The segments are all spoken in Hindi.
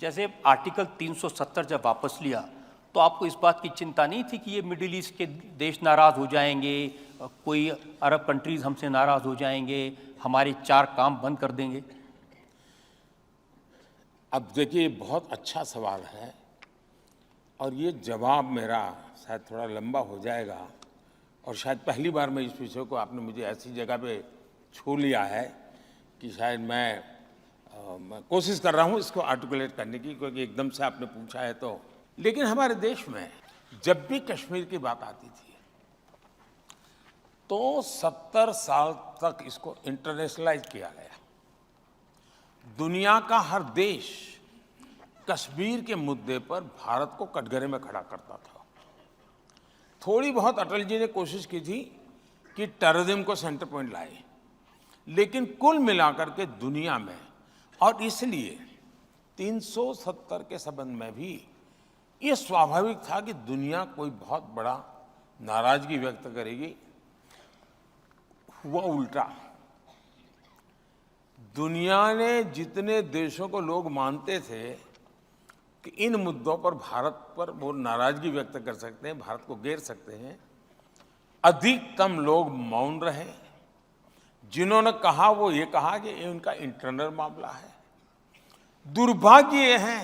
जैसे आर्टिकल 370 जब वापस लिया तो आपको इस बात की चिंता नहीं थी कि ये मिडिल ईस्ट के देश नाराज़ हो जाएंगे, कोई अरब कंट्रीज़ हमसे नाराज़ हो जाएंगे, हमारे 4 काम बंद कर देंगे? अब देखिए, बहुत अच्छा सवाल है और ये जवाब मेरा शायद थोड़ा लंबा हो जाएगा और शायद पहली बार मैं इस विषय को आपने मुझे ऐसी जगह पे छू लिया है कि शायद मैं कोशिश कर रहा हूँ इसको आर्टिकुलेट करने की, क्योंकि एकदम से आपने पूछा है तो। लेकिन हमारे देश में जब भी कश्मीर की बात आती थी तो 70 साल तक इसको इंटरनेशनलाइज किया गया। दुनिया का हर देश कश्मीर के मुद्दे पर भारत को कटघरे में खड़ा करता था। थोड़ी बहुत अटल जी ने कोशिश की थी कि टेररिज्म को सेंटर पॉइंट लाए, लेकिन कुल मिलाकर के दुनिया में, और इसलिए 370 के संबंध में भी ये स्वाभाविक था कि दुनिया कोई बहुत बड़ा नाराजगी व्यक्त करेगी। हुआ उल्टा। दुनिया ने जितने देशों को लोग मानते थे कि इन मुद्दों पर भारत पर वो नाराजगी व्यक्त कर सकते हैं, भारत को घेर सकते हैं, अधिकतम लोग मौन रहे। जिन्होंने कहा वो ये कहा कि ये उनका इंटरनल मामला है। दुर्भाग्य ये है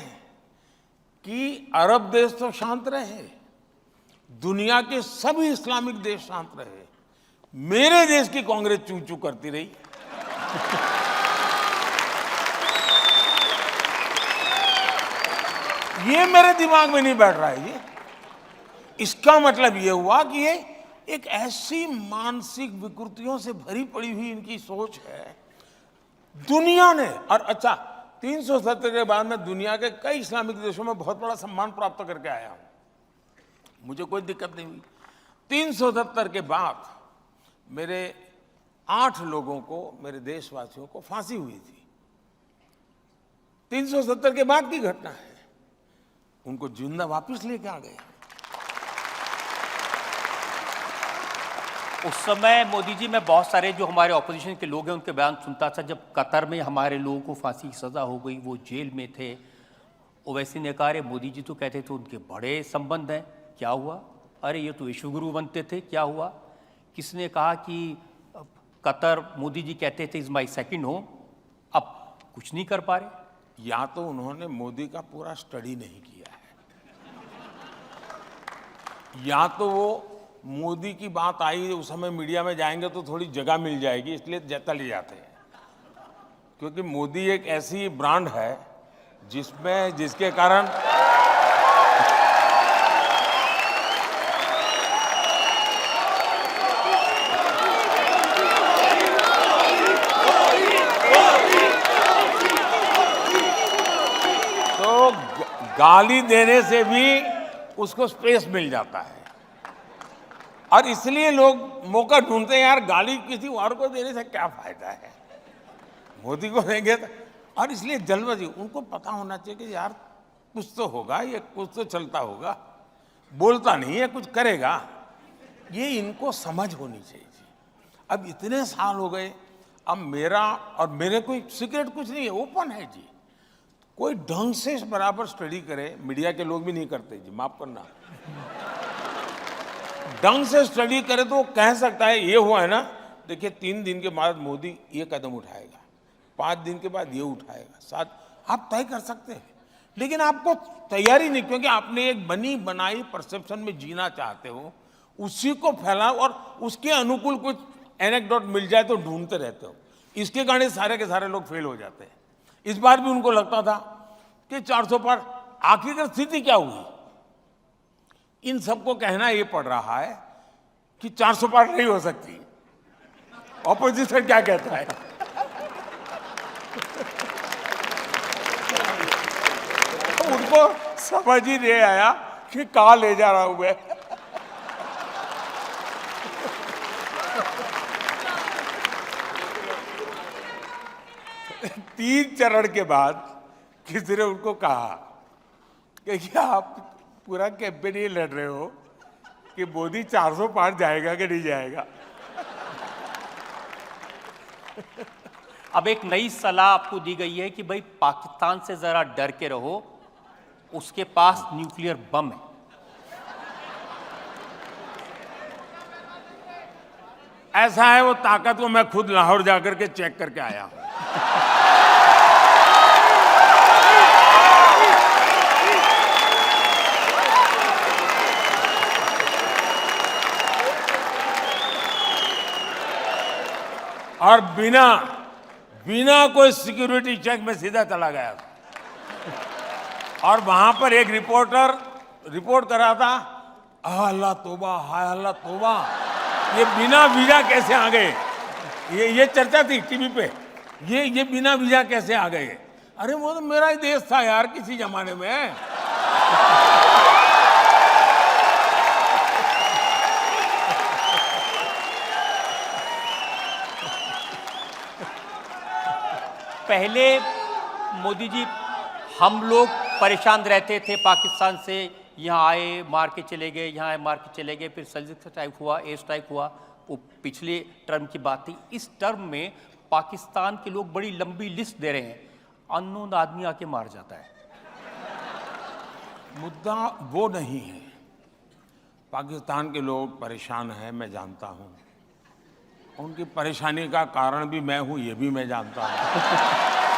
कि अरब देश तो शांत रहे, दुनिया के सभी इस्लामिक देश शांत रहे, मेरे देश की कांग्रेस चू चू करती रही। ये मेरे दिमाग में नहीं बैठ रहा है। ये इसका मतलब ये हुआ कि ये एक ऐसी मानसिक विकृतियों से भरी पड़ी हुई इनकी सोच है दुनिया ने। और अच्छा, 370 के बाद में दुनिया के कई इस्लामिक देशों में बहुत बड़ा सम्मान प्राप्त करके आया हूं, मुझे कोई दिक्कत नहीं हुई। 370 के बाद मेरे 8 लोगों को, मेरे देशवासियों को फांसी हुई थी। 370 के बाद की घटना है, उनको जिंदा वापस लेके आ गए। उस समय मोदी जी, मैं बहुत सारे जो हमारे ऑपोजिशन के लोग हैं उनके बयान सुनता था। जब कतर में हमारे लोगों को फांसी की सज़ा हो गई, वो जेल में थे, ओवैसी ने कहा, अरे मोदी जी तो कहते थे उनके बड़े संबंध हैं, क्या हुआ? अरे ये तो विश्वगुरु बनते थे, क्या हुआ? किसने कहा कि कतर, मोदी जी कहते थे इज़ माई सेकेंड होम, अब कुछ नहीं कर पा रहे। या तो उन्होंने मोदी का पूरा स्टडी नहीं किया है, या तो वो मोदी की बात आई उस समय मीडिया में जाएंगे तो थोड़ी जगह मिल जाएगी, इसलिए चले जाते हैं। क्योंकि मोदी एक ऐसी ब्रांड है जिसके कारण तो गाली देने से भी उसको स्पेस मिल जाता है, और इसलिए लोग मौका ढूंढते हैं, यार गाली किसी और को देने से क्या फायदा है, मोदी को देंगे तो। और इसलिए जल्दबाजी, उनको पता होना चाहिए कि यार कुछ तो होगा, ये कुछ तो चलता होगा, बोलता नहीं है, कुछ करेगा, ये इनको समझ होनी चाहिए जी। अब इतने साल हो गए, अब मेरा और मेरे कोई सीक्रेट कुछ नहीं है, ओपन है जी। कोई ढंग से बराबर स्टडी करे, मीडिया के लोग भी नहीं करते जी, माफ करना, ढंग से स्टडी करे तो वो कह सकता है ये हुआ है ना, देखिए 3 दिन के बाद मोदी ये कदम उठाएगा, 5 दिन के बाद ये उठाएगा, 7, आप तय कर सकते हैं। लेकिन आपको तैयारी नहीं, क्योंकि आपने एक बनी बनाई परसेप्शन में जीना चाहते हो, उसी को फैलाओ और उसके अनुकूल कुछ एनेक्डोट मिल जाए तो ढूंढते रहते हो। इसके कारण सारे के सारे लोग फेल हो जाते हैं। इस बार भी उनको लगता था कि 400 पार, आखिरकार स्थिति क्या हुई? इन सबको कहना ये पड़ रहा है कि 400 पार नहीं हो सकती। ऑपोजिशन क्या कहता है? तो उनको समझ ही नहीं आया कि कहां ले जा रहा हूं मैं। तीन चरण के बाद किसी ने उनको कहा कि आप पूरा कैंपेन ये लड़ रहे हो कि मोदी 400 पार जाएगा कि नहीं जाएगा। अब एक नई सलाह आपको दी गई है कि भाई पाकिस्तान से जरा डर के रहो, उसके पास न्यूक्लियर बम है। ऐसा है, वो ताकत को मैं खुद लाहौर जाकर के चेक करके आया हूं। और बिना कोई सिक्योरिटी चेक में सीधा चला गया था। और वहां पर एक रिपोर्टर रिपोर्ट कर रहा था, अल्लाह तौबा, हाय अल्लाह तौबा, ये बिना वीजा कैसे आ गए। ये चर्चा थी टीवी पे, ये बिना वीजा कैसे आ गए। अरे वो तो मेरा ही देश था यार किसी जमाने में। पहले मोदी जी हम लोग परेशान रहते थे पाकिस्तान से, यहाँ आए मार के चले गए, यहाँ आए मार के चले गए, फिर सर्जिकल स्ट्राइक हुआ, एयर स्ट्राइक हुआ, वो पिछले टर्म की बात थी। इस टर्म में पाकिस्तान के लोग बड़ी लंबी लिस्ट दे रहे हैं, अननोन आदमी आके मार जाता है। मुद्दा वो नहीं है। पाकिस्तान के लोग परेशान हैं, मैं जानता हूं। उनकी परेशानी का कारण भी मैं हूं, ये भी मैं जानता हूं।